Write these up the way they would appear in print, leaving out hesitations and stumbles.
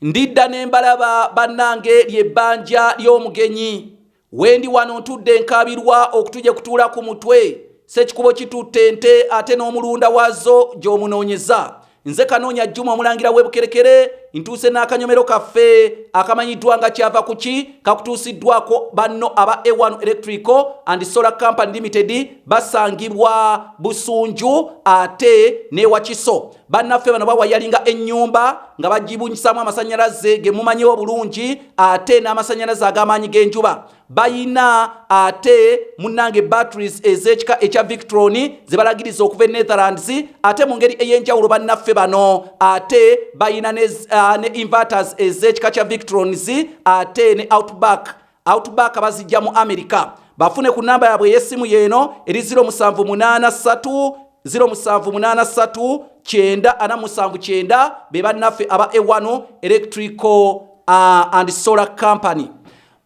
Ndidda ne mbalaba bannange ly'ebbanja ly'omugenyi. Wendi wano ntudde nkabirwa okutuje kutuula ku mutwe. Sekikubo kitutte ente ate n'omulunda wazo gy'omunoonyeza. Nze Kanoonya Juma omulangira w'Ebukerekere ntuuse n'akanyomero kaffe akamanyiddwa nga kyava ku ki kakutuusiddwako banno aba A1 Electrical and Solar Company Limited basangibwa Busunju ate ne Wakiso. Bannaffe bano bawayalinga ennyumba nga bagibunyisaamu amasanyalaze ge mumanyiwo bulungi ate n'amasanyalaze ag'amaanyi g'enjuba. Bayina ate munnange batteries ez'ekika ekya Victron ze balagiriza okuva e Netherlands ate mu ngeri ey'enjawulo bannaffe bano ate bayina ne inverters ez'ekika kya Victrons ate ne Outback bazijja mu America. Bafune ku namba yabwe y'essimu yeeno eri 0783 0783 9 be bannaffe aba A1 Electrical and Solar Company.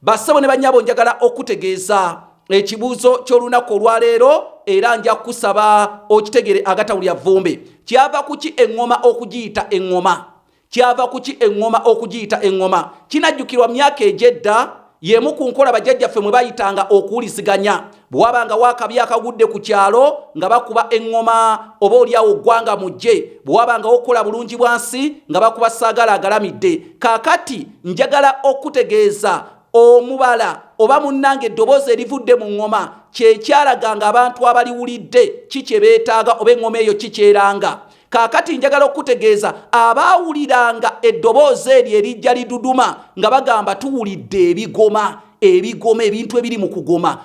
Basabo ne banyabo njagala okutegeeza ekibuuzo ky'olunaku olwaleero era nja kusaba okitegere agatawulya vumbe. Kyava kuki engoma okugiyita engoma? Kyava kuki engoma okugiyita engoma? Kinajjukirwa myaka egyedda yemu ku nkola bajjajjaffe mwe bayitanga okuwuliziganya. Bw'wabanga waakabi akagudde ku kyalo nga bakuba engoma oba oliawo ggwanga mujje. Bw'wabanga okola bulungi bwansi nga bakuba saagala agalamidde. Kaakati njagala okutegeeza omubala oba munnange eddoboozi erivudde mu ngoma kyekyalaganga abantu abaliwulidde kikye beetaaga oba engoma eyo kikyeranga. Kaakati njagala okutegeeza abaawuliranga eddoboozi eryo erijja liduduma nga bagamba tuwulidde ebigoma ebintu ebiri mu kugoma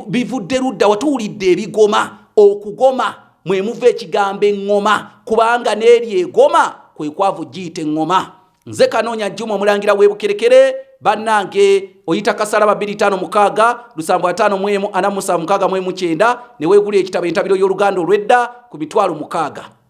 bivudde ludda watuwulidde ebigoma. Okugoma mwe muva ekigambo engoma kubanga n'eri egoma kwe kwavu giyita engoma. Nze Kanoonya Juma omulangira w'Ebukerekere bannange oyita kasaraba 256 751 47 ne weegula ekitabo entabiro y'oluganda olw'edda ku 60,000.